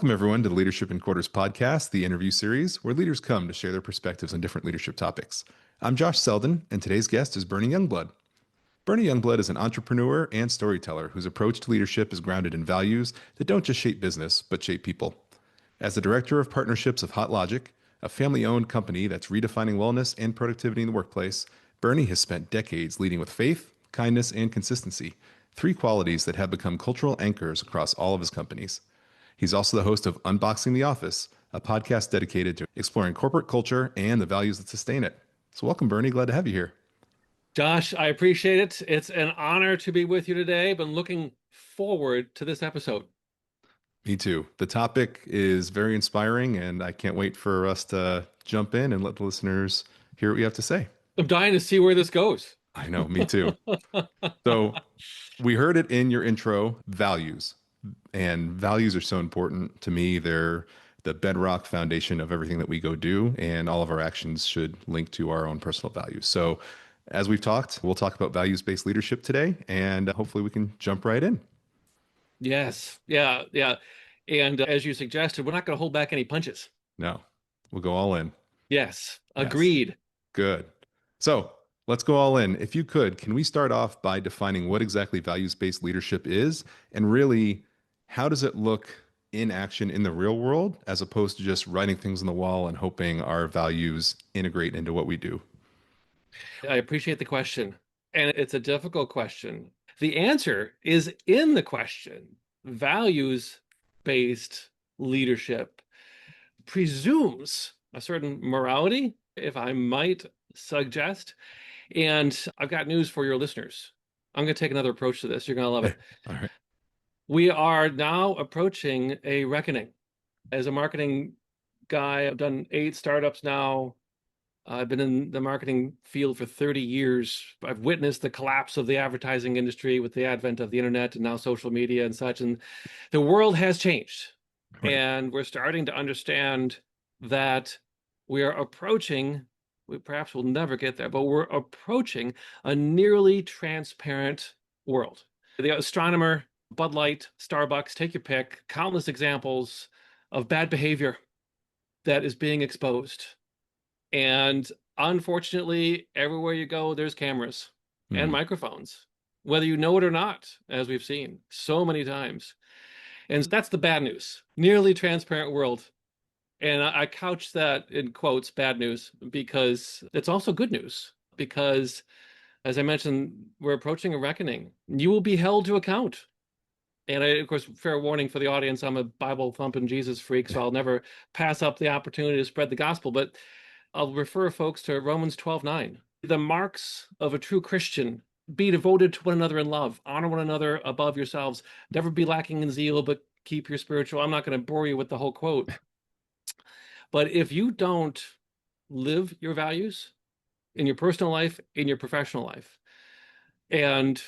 Welcome, everyone, to the Leadership in Quarters podcast, the interview series where leaders come to share their perspectives on different leadership topics. I'm Josh Selden, and today's guest is Bernie Youngblood. Bernie Youngblood is an entrepreneur and storyteller whose approach to leadership is grounded in values that don't just shape business, but shape people. As the director of partnerships of Hot Logic, a family-owned company that's redefining wellness and productivity in the workplace, Bernie has spent decades leading with faith, kindness, and consistency, three qualities that have become cultural anchors across all of his companies. He's also the host of Unboxing the Office, a podcast dedicated to exploring corporate culture and the values that sustain it. So welcome, Bernie. Glad to have you here. Josh, I appreciate it. It's an honor to be with you today. Been looking forward to this episode. Me too. The topic is very inspiring, and I can't wait for us to jump in and let the listeners hear what you have to say. I'm dying to see where this goes. I know, me too. So we heard it in your intro, values. And values are so important to me. They're the bedrock foundation of everything that we go do, and all of our actions should link to our own personal values. So as we've talked, we'll talk about values-based leadership today, and hopefully we can jump right in. Yes. Yeah. Yeah. And as you suggested, we're not going to hold back any punches. No, we'll go all in. Yes. Yes. Agreed. Good. So let's go all in. If you could, can we start off by defining what exactly values-based leadership is, and really how does it look in action in the real world, as opposed to just writing things on the wall and hoping our values integrate into what we do? I appreciate the question. And it's a difficult question. The answer is in the question. Values-based leadership presumes a certain morality, if I might suggest. And I've got news for your listeners. I'm going to take another approach to this. You're going to love it. All right. We are now approaching a reckoning. As a marketing guy, I've done 8 startups now. I've been in the marketing field for 30 years. I've witnessed the collapse of the advertising industry with the advent of the internet and now social media and such. And the world has changed. Right. And we're starting to understand that we are approaching, we perhaps will never get there, but we're approaching a nearly transparent world. The astronomer, Bud Light, Starbucks, take your pick, countless examples of bad behavior that is being exposed. And unfortunately, everywhere you go, there's cameras and microphones, whether you know it or not, as we've seen so many times. And that's the bad news, nearly transparent world. And I couch that in quotes, bad news, because it's also good news. Because, as I mentioned, we're approaching a reckoning. You will be held to account. And of course, fair warning for the audience, I'm a Bible thumping Jesus freak, so I'll never pass up the opportunity to spread the gospel. But I'll refer folks to Romans 12:9. The marks of a true Christian: be devoted to one another in love, honor one another above yourselves, never be lacking in zeal, but keep your spiritual. I'm not going to bore you with the whole quote. But if you don't live your values in your personal life, in your professional life, and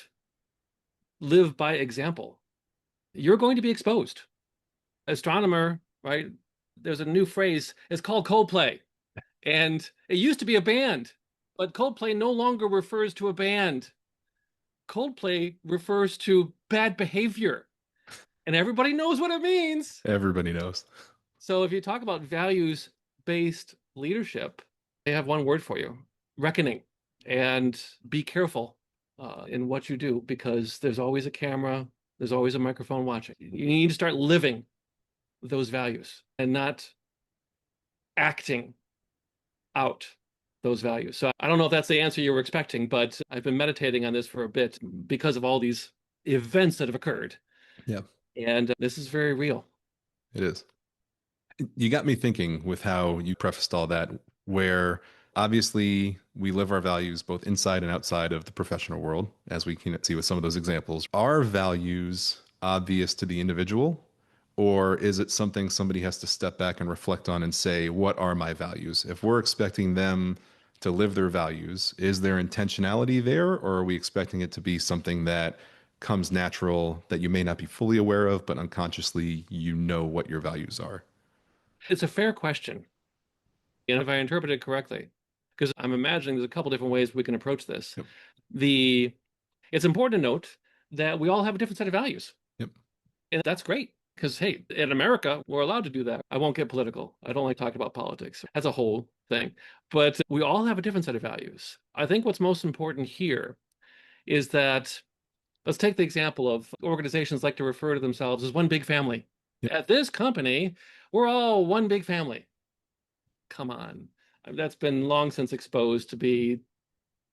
live by example, you're going to be exposed. Astronomer, right? There's a new phrase. It's called Coldplay. And it used to be a band, but Coldplay no longer refers to a band. Coldplay refers to bad behavior. And everybody knows what it means. Everybody knows. So if you talk about values-based leadership, I have one word for you: reckoning. And be careful in what you do, because there's always a camera, there's always a microphone watching. You need to start living those values and not acting out those values. So I don't know if that's the answer you were expecting, but I've been meditating on this for a bit because of all these events that have occurred. Yeah, And this is very real. it is. You got me thinking with how you prefaced all that, where obviously we live our values both inside and outside of the professional world, as we can see with some of those examples. Are values obvious to the individual, or is it something somebody has to step back and reflect on and say, what are my values? If we're expecting them to live their values, is there intentionality there, or are we expecting it to be something that comes natural, that you may not be fully aware of, but unconsciously you know what your values are? It's a fair question. And if I interpret it correctly, because I'm imagining there's a couple different ways we can approach this. Yep. It's important to note that we all have a different set of values. Yep. And that's great. Because, hey, in America, we're allowed to do that. I won't get political. I don't like talking about politics. That's a whole thing. But we all have a different set of values. I think what's most important here is that let's take the example of organizations like to refer to themselves as one big family. Yeah. At this company, we're all one big family. Come on. That's been long since exposed to be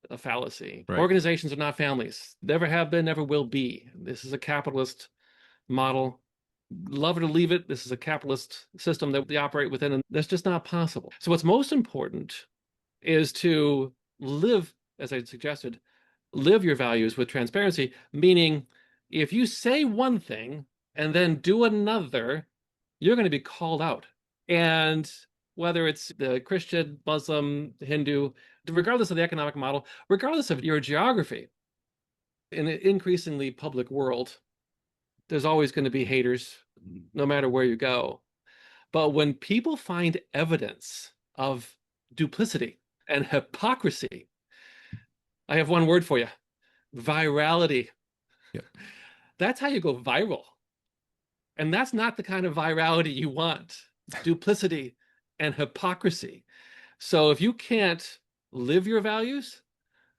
a fallacy. Right. Organizations are not families. Never have been, never will be. This is a capitalist model. Love it or leave it. This is a capitalist system that we operate within, and that's just not possible. So what's most important is to live, as I suggested, live your values with transparency, meaning if you say one thing and then do another, you're going to be called out. And whether it's the Christian, Muslim, Hindu, regardless of the economic model, regardless of your geography, in an increasingly public world, there's always going to be haters no matter where you go. But when people find evidence of duplicity and hypocrisy, I have one word for you: virality. Yep. That's how you go viral. And that's not the kind of virality you want: duplicity and hypocrisy. So if you can't live your values,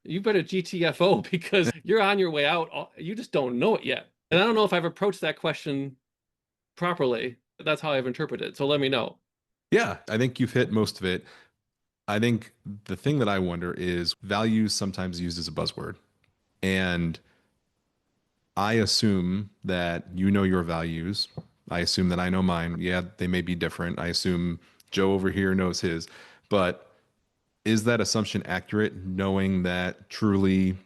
you better GTFO, because you're on your way out. You just don't know it yet. And I don't know if I've approached that question properly. That's how I've interpreted it. So let me know. Yeah, I think you've hit most of it. I think the thing that I wonder is values sometimes used as a buzzword. And I assume that you know your values. I assume that I know mine. Yeah, they may be different. I assume Joe over here knows his. But is that assumption accurate, knowing that truly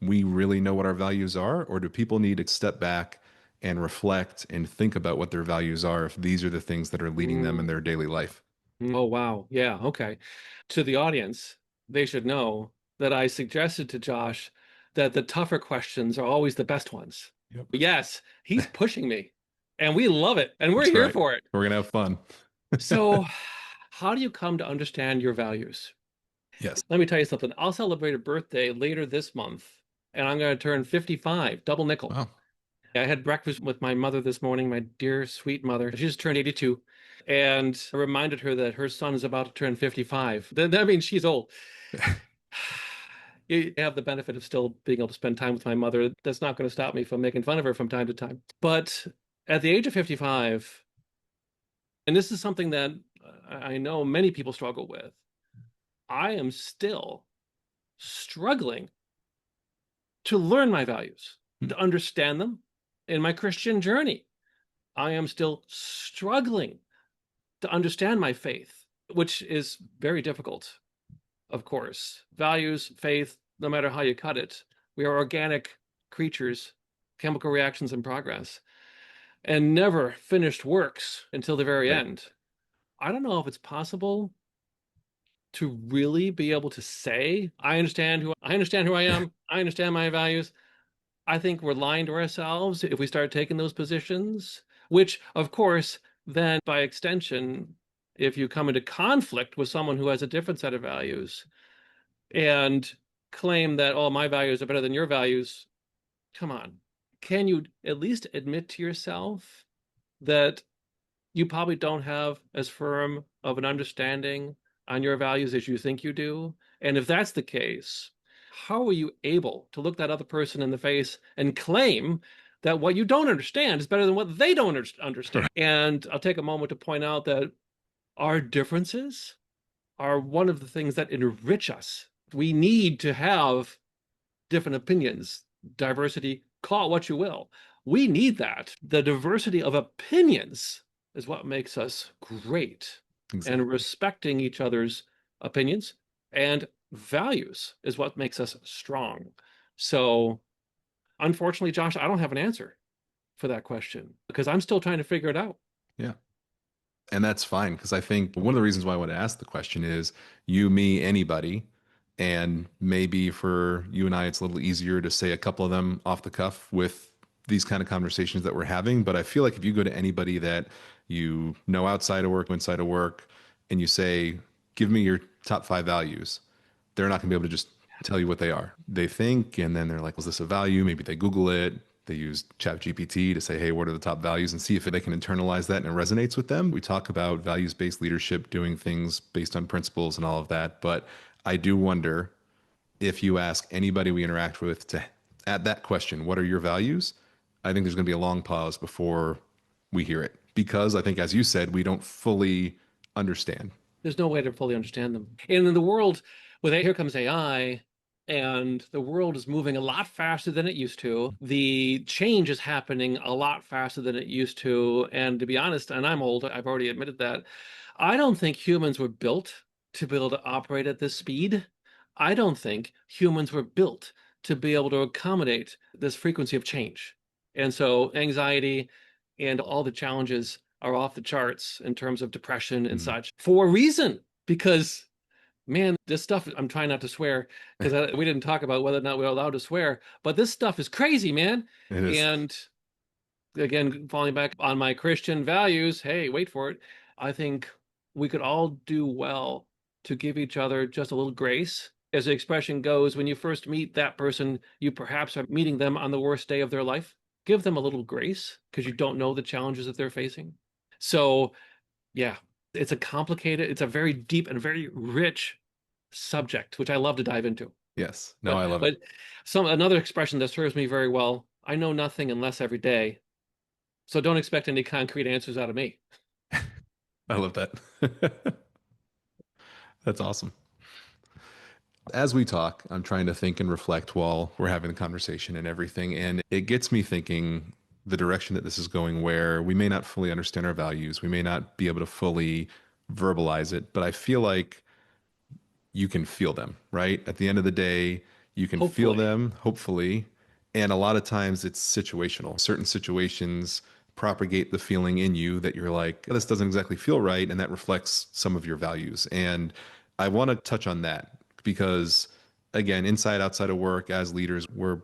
we really know what our values are? Or do people need to step back and reflect and think about what their values are if these are the things that are leading them in their daily life? Oh, wow. Yeah. Okay. To the audience, they should know that I suggested to Josh that the tougher questions are always the best ones. Yep. Yes, he's pushing me, and we love it, and we're That's here right. for it. We're going to have fun. So, how do you come to understand your values? Yes. Let me tell you something. I'll celebrate a birthday later this month, and I'm going to turn 55, double nickel. Wow. I had breakfast with my mother this morning, my dear, sweet mother. She just turned 82. And I reminded her that her son is about to turn 55. That means she's old. You have the benefit of still being able to spend time with my mother. That's not going to stop me from making fun of her from time to time. But at the age of 55, and this is something that I know many people struggle with, I am still struggling to learn my values, to understand them in my Christian journey. I am still struggling to understand my faith, which is very difficult, of course. Values, faith, no matter how you cut it, we are organic creatures, chemical reactions in progress, and never finished works until the very end. I don't know if it's possible to really be able to say, I understand who I am, I understand my values. I think we're lying to ourselves if we start taking those positions, which, of course, then by extension, if you come into conflict with someone who has a different set of values and claim that, oh, my values are better than your values, come on. Can you at least admit to yourself that you probably don't have as firm of an understanding on your values as you think you do? And if that's the case, how are you able to look that other person in the face and claim that what you don't understand is better than what they don't understand? And I'll take a moment to point out that our differences are one of the things that enrich us. We need to have different opinions, diversity, call it what you will. We need that. The diversity of opinions is what makes us great. Exactly. And respecting each other's opinions and values is what makes us strong. So, unfortunately, Josh, I don't have an answer for that question because I'm still trying to figure it out. Yeah. And that's fine, because I think one of the reasons why I want to ask the question is you, me, anybody. And maybe for you and I, it's a little easier to say a couple of them off the cuff with these kind of conversations that we're having. But I feel like if you go to anybody that you know outside of work, inside of work, and you say, give me your top 5 values, they're not going to be able to just tell you what they are. They think, and then they're like, was this a value? Maybe they Google it. They use ChatGPT to say, hey, what are the top values, and see if they can internalize that and it resonates with them. We talk about values-based leadership, doing things based on principles and all of that. But I do wonder if you ask anybody we interact with to add that question, what are your values? I think there's going to be a long pause before we hear it because I think, as you said, we don't fully understand. There's no way to fully understand them. And in the world, with here comes AI, and the world is moving a lot faster than it used to. The change is happening a lot faster than it used to. And to be honest, and I'm old, I've already admitted that, I don't think humans were built to be able to operate at this speed. I don't think humans were built to be able to accommodate this frequency of change. And so anxiety and all the challenges are off the charts in terms of depression and Mm. such for a reason. Because, man, this stuff, I'm trying not to swear because we didn't talk about whether or not we're allowed to swear, but this stuff is crazy, man. It is. And again, falling back on my Christian values, hey, wait for it. I think we could all do well to give each other just a little grace. As the expression goes, when you first meet that person, you perhaps are meeting them on the worst day of their life. Give them a little grace because you don't know the challenges that they're facing. So, yeah, it's a very deep and very rich subject, which I love to dive into. Yes. No, But I love it. but another expression that serves me very well, I know nothing unless every day. So don't expect any concrete answers out of me. I love that. That's awesome. As we talk, I'm trying to think and reflect while we're having the conversation and everything. And it gets me thinking the direction that this is going, where we may not fully understand our values. We may not be able to fully verbalize it, but I feel like you can feel them, right? At the end of the day, you can feel Hopefully. them, hopefully. And a lot of times it's situational. Certain situations propagate the feeling in you that you're like, this doesn't exactly feel right. And that reflects some of your values. And I want to touch on that because, again, inside, outside of work, as leaders, we're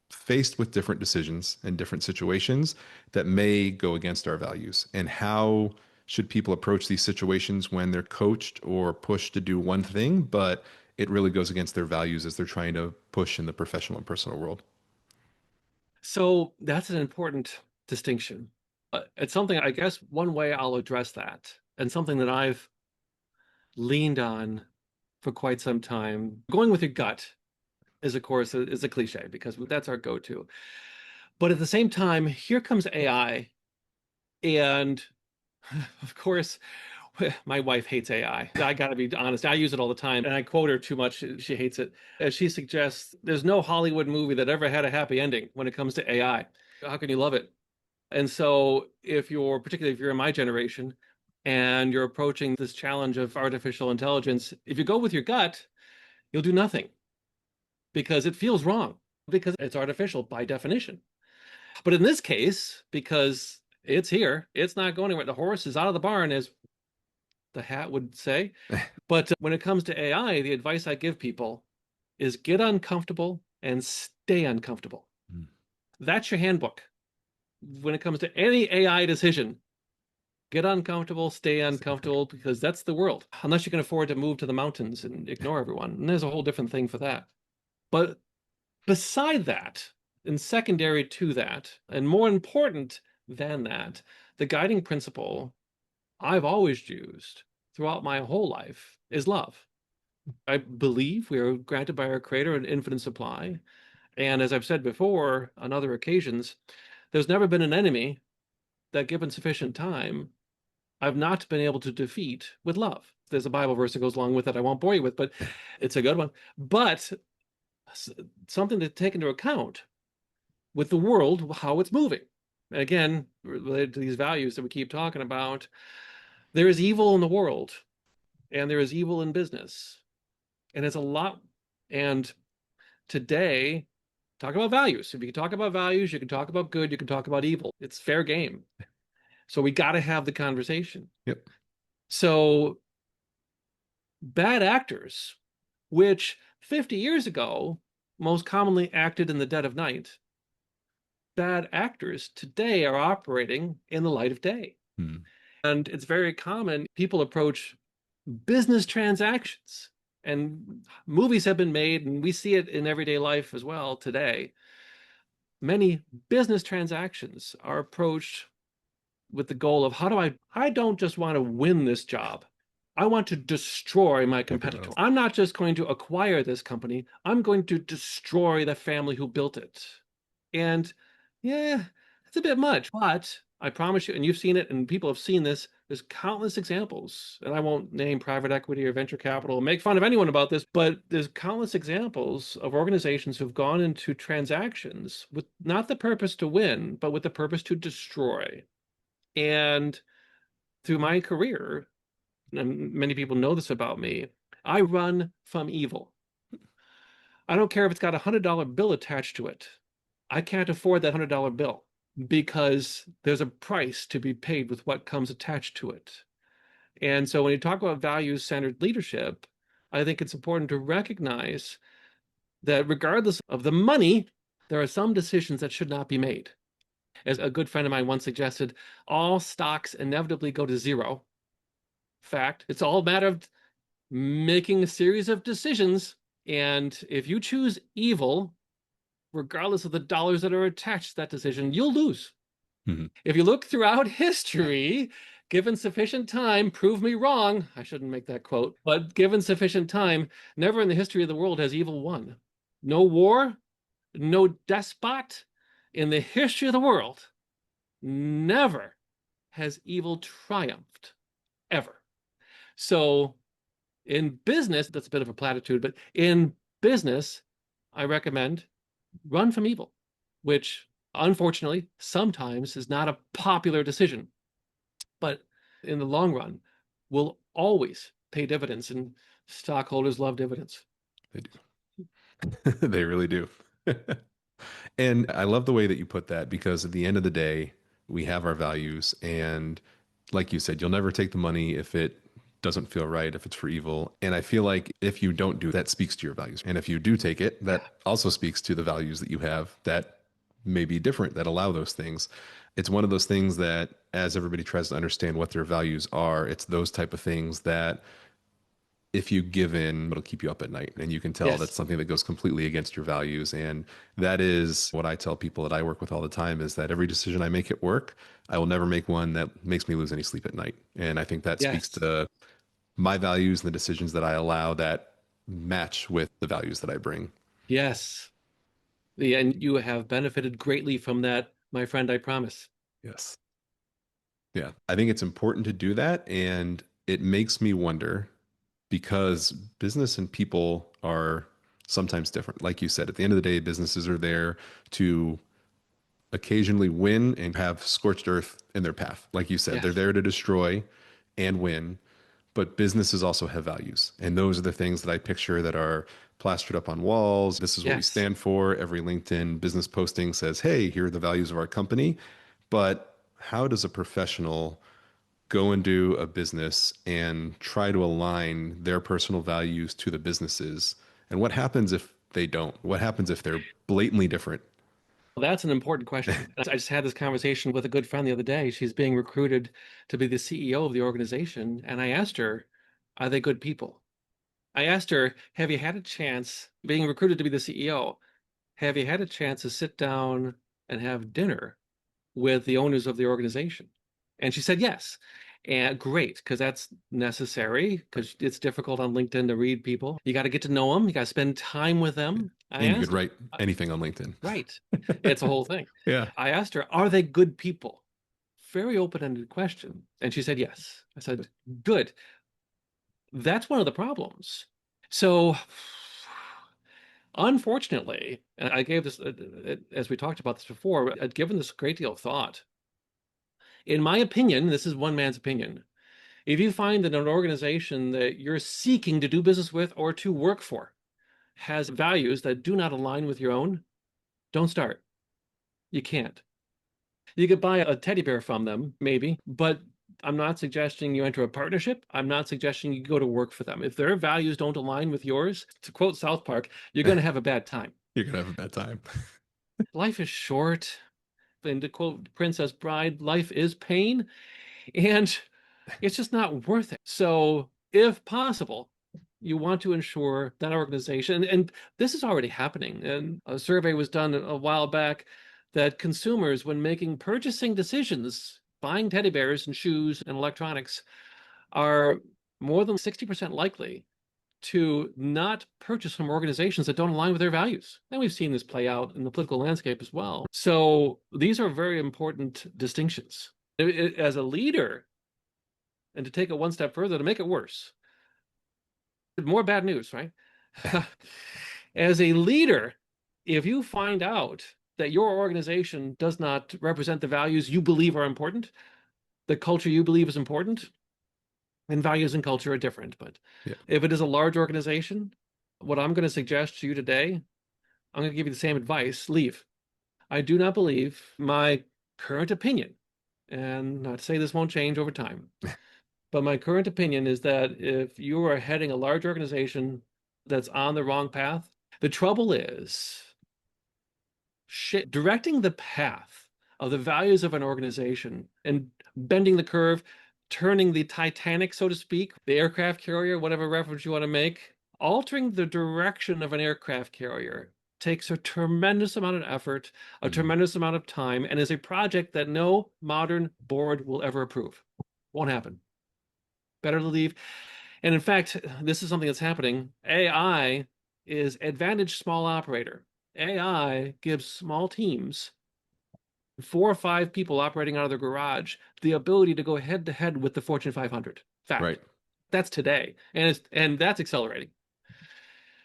faced with different decisions and different situations that may go against our values. And how should people approach these situations when they're coached or pushed to do one thing, but it really goes against their values as they're trying to push in the professional and personal world? So that's an important distinction. It's something, I guess, one way I'll address that, and something that I've leaned on for quite some time. Going with your gut is, of course, is a cliche because that's our go-to. But at the same time, here comes AI, and of course, my wife hates AI. I got to be honest. I use it all the time, and I quote her too much. She hates it. As she suggests, there's no Hollywood movie that ever had a happy ending when it comes to AI. How can you love it? And so, particularly if you're in my generation and you're approaching this challenge of artificial intelligence, if you go with your gut, you'll do nothing because it feels wrong because it's artificial by definition. But in this case, because it's here, it's not going anywhere. The horse is out of the barn, as the hat would say. But when it comes to AI, the advice I give people is get uncomfortable and stay uncomfortable. Mm. That's your handbook. When it comes to any AI decision, get uncomfortable, stay uncomfortable, because that's the world. Unless you can afford to move to the mountains and ignore everyone. And there's a whole different thing for that. But beside that, and secondary to that, and more important than that, the guiding principle I've always used throughout my whole life is love. I believe we are granted by our Creator an infinite supply. And as I've said before on other occasions, there's never been an enemy that, given sufficient time, I've not been able to defeat with love. There's a Bible verse that goes along with it. I won't bore you with, but it's a good one. But something to take into account with the world, how it's moving. And again, related to these values that we keep talking about, there is evil in the world and there is evil in business. And it's a lot. And today, talk about values. If you can talk about values, you can talk about good, you can talk about evil. It's fair game. So we got to have the conversation. Yep. So bad actors, which 50 years ago most commonly acted in the dead of night, bad actors today are operating in the light of day. Mm. And it's very common. People approach business transactions, and movies have been made, and we see it in everyday life as well today. many business transactions are approached with the goal of I don't just want to win this job. I want to destroy my competitor. Capitalism. I'm not just going to acquire this company. I'm going to destroy the family who built it. And yeah, it's a bit much, but I promise you, and you've seen it, and people have seen this, there's countless examples. And I won't name private equity or venture capital, make fun of anyone about this, but there's countless examples of organizations who've gone into transactions with not the purpose to win, but with the purpose to destroy. And through my career, and many people know this about me, I run from evil. I don't care if it's got $100 bill attached to it. I can't afford that $100 bill because there's a price to be paid with what comes attached to it. And so when you talk about values-centered leadership, I think it's important to recognize that regardless of the money, there are some decisions that should not be made. As a good friend of mine once suggested, all stocks inevitably go to zero. Fact, it's all a matter of making a series of decisions. And if you choose evil, regardless of the dollars that are attached to that decision, you'll lose. Mm-hmm. If you look throughout history, given sufficient time, prove me wrong. I shouldn't make that quote, but given sufficient time, never in the history of the world has evil won. No war, no despot in the history of the world. Never has evil triumphed, ever. So in business, that's a bit of a platitude, but in business, I recommend run from evil, which unfortunately sometimes is not a popular decision, but in the long run will always pay dividends, and stockholders love dividends. They do. They really do. And I love the way that you put that because at the end of the day, we have our values. And like you said, you'll never take the money if it doesn't feel right, if it's for evil. And I feel like if you don't do that, speaks to your values. And if you do take it, that also speaks to the values that you have that may be different, that allow those things. It's one of those things that as everybody tries to understand what their values are, it's those type of things that if you give in, it'll keep you up at night. And you can tell that's Yes. something that goes completely against your values. And that is what I tell people that I work with all the time is that every decision I make at work, I will never make one that makes me lose any sleep at night. And I think that speaks Yes. to my values and the decisions that I allow that match with the values that I bring. Yes. And you have benefited greatly from that, my friend, I promise. Yes. Yeah. I think it's important to do that. And it makes me wonder because business and people are sometimes different. Like you said, at the end of the day, businesses are there to occasionally win and have scorched earth in their path. Like you said, they're Yes. there to destroy and win, but businesses also have values. And those are the things that I picture that are plastered up on walls. This is what we Yes. stand for. Every LinkedIn business posting says, hey, here are the values of our company. But how does a professional go and do a business and try to align their personal values to the businesses? And what happens if they don't? What happens if they're blatantly different? Well, that's an important question. I just had this conversation with a good friend the other day. She's being recruited to be the CEO of the organization. And I asked her, are they good people? I asked her, have you had a chance, being recruited to be the CEO, have you had a chance to sit down and have dinner with the owners of the organization? And she said yes. And great, because that's necessary, because it's difficult on LinkedIn to read people. You got to get to know them. You got to spend time with them. I And you could asked her, write anything on LinkedIn. right. It's a whole thing. Yeah. I asked her, are they good people? Very open-ended question. And she said yes. I said, good. That's one of the problems. So, unfortunately, and I gave this, as we talked about this before, I'd given this a great deal of thought. In my opinion, this is one man's opinion. If you find that an organization that you're seeking to do business with or to work for has values that do not align with your own, don't start. You can't. You could buy a teddy bear from them, maybe, but I'm not suggesting you enter a partnership. I'm not suggesting you go to work for them. If their values don't align with yours, to quote South Park, you're going to have a bad time. You're going to have a bad time. Life is short. And to quote Princess Bride, life is pain, and it's just not worth it. So, if possible, you want to ensure that organization, and this is already happening. And a survey was done a while back. that consumers, when making purchasing decisions, buying teddy bears and shoes and electronics, are more than 60% likely to not purchase from organizations that don't align with their values. And we've seen this play out in the political landscape as well. So these are very important distinctions. As a leader, and to take it one step further, to make it worse, more bad news, right? As a leader, if you find out that your organization does not represent the values you believe are important, the culture you believe is important, and values and culture are different. But Yeah. if it is a large organization, what I'm going to suggest to you today, I'm going to give you the same advice: leave. I do not believe my current opinion, and not to say this won't change over time, but my current opinion is that if you are heading a large organization that's on the wrong path, the trouble is directing the path of the values of an organization and bending the curve, turning the Titanic, so to speak, the aircraft carrier, whatever reference you want to make, altering the direction of an aircraft carrier takes a tremendous amount of effort, a tremendous amount of time, and is a project that no modern board will ever approve. Won't happen. Better to leave. And in fact, this is something that's happening. AI is advantage small operator. AI gives small teams, 4 or 5 people operating out of their garage, the ability to go head to head with the Fortune 500. Fact. Right. That's today, and that's accelerating.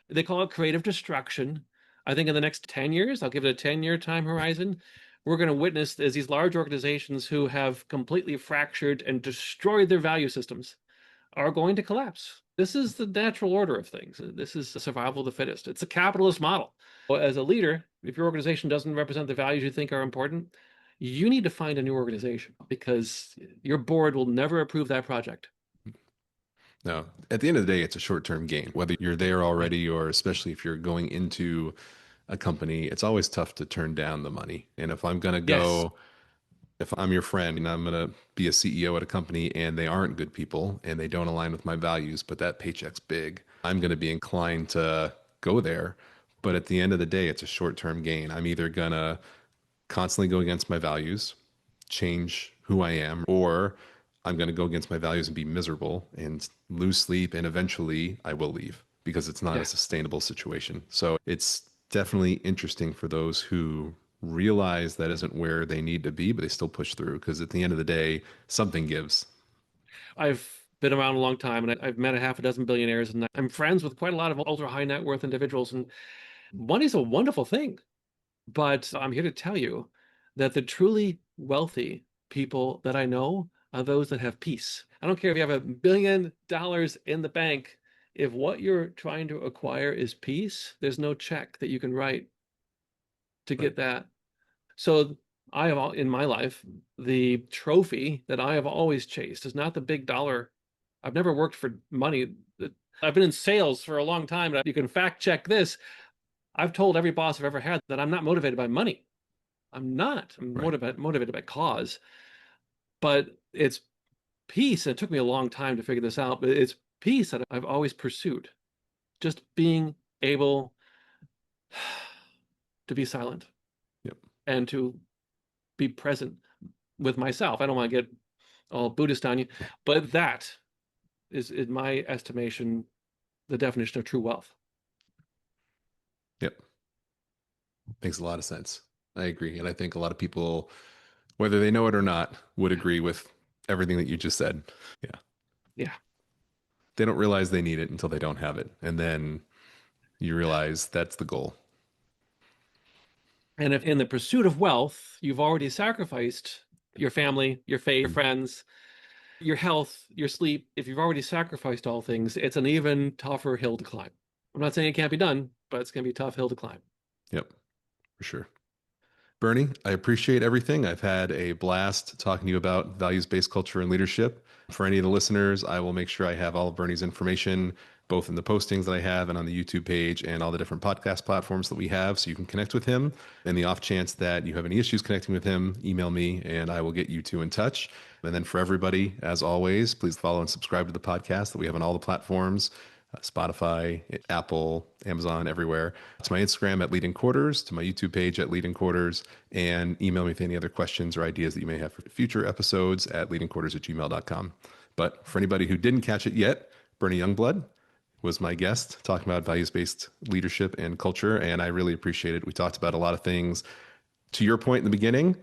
They call it creative destruction. I think in the next 10 years, I'll give it a 10-year time horizon, we're going to witness as these large organizations who have completely fractured and destroyed their value systems are going to collapse. This is the natural order of things. This is the survival of the fittest. It's a capitalist model. As a leader, if your organization doesn't represent the values you think are important, you need to find a new organization because your board will never approve that project. No, at the end of the day, it's a short-term gain. Whether you're there already or especially if you're going into a company, it's always tough to turn down the money. And if I'm going to Yes. go, if I'm your friend and I'm going to be a CEO at a company and they aren't good people and they don't align with my values, but that paycheck's big, I'm going to be inclined to go there. But at the end of the day, it's a short-term gain. I'm either going to constantly go against my values, change who I am, or I'm going to go against my values and be miserable and lose sleep. And eventually I will leave because it's not a Yeah. sustainable situation. So it's definitely interesting for those who realize that isn't where they need to be, but they still push through because at the end of the day, something gives. I've been around a long time and I've met a half a dozen billionaires and I'm friends with quite a lot of ultra high net worth individuals. And money's a wonderful thing. But I'm here to tell you that the truly wealthy people that I know are those that have peace. I don't care if you have $1 billion in the bank. If what you're trying to acquire is peace, there's no check that you can write to Right. get that. So I have in my life, the trophy that I have always chased is not the big dollar. I've never worked for money. I've been in sales for a long time. You can fact check this. I've told every boss I've ever had that I'm not motivated by money. I'm not. I'm Right. motivated by cause. But it's peace. It took me a long time to figure this out, but it's peace that I've always pursued. Just being able to be silent Yep. and to be present with myself. I don't want to get all Buddhist on you, but that is, in my estimation, the definition of true wealth. Yep. Makes a lot of sense. I agree. And I think a lot of people, whether they know it or not, would agree with everything that you just said. Yeah. Yeah. They don't realize they need it until they don't have it. And then you realize that's the goal. And if in the pursuit of wealth, you've already sacrificed your family, your faith, your friends, your health, your sleep, if you've already sacrificed all things, it's an even tougher hill to climb. I'm not saying it can't be done, but it's going to be a tough hill to climb. Yep, for sure. Bernie, I appreciate everything. I've had a blast talking to you about values-based culture and leadership. For any of the listeners, I will make sure I have all of Bernie's information, both in the postings that I have and on the YouTube page and all the different podcast platforms that we have, so you can connect with him. In the off chance that you have any issues connecting with him, email me and I will get you two in touch. And then for everybody, as always, please follow and subscribe to the podcast that we have on all the platforms. Spotify, Apple, Amazon, everywhere. To my Instagram at Leading Quarters, to my YouTube page at Leading Quarters, and email me with any other questions or ideas that you may have for future episodes at leadingquarters@gmail.com. But for anybody who didn't catch it yet, Bernie Youngblood was my guest talking about values-based leadership and culture, and I really appreciate it. We talked about a lot of things. To your point in the beginning,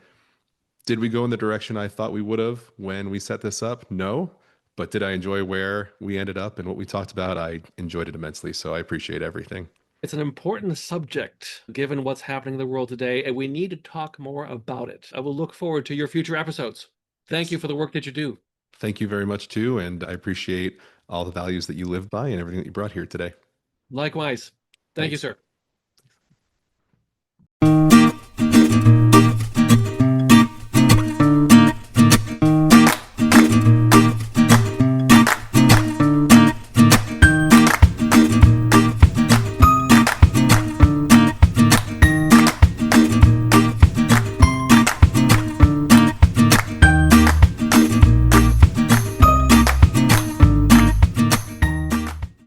did we go in the direction I thought we would have when we set this up? No. But did I enjoy where we ended up and what we talked about? I enjoyed it immensely. So I appreciate everything. It's an important subject given what's happening in the world today, and we need to talk more about it. I will look forward to your future episodes. Thank you for the work that you do. Thank you very much, too. And I appreciate all the values that you live by and everything that you brought here today. Likewise. Thank you, Thanks. sir.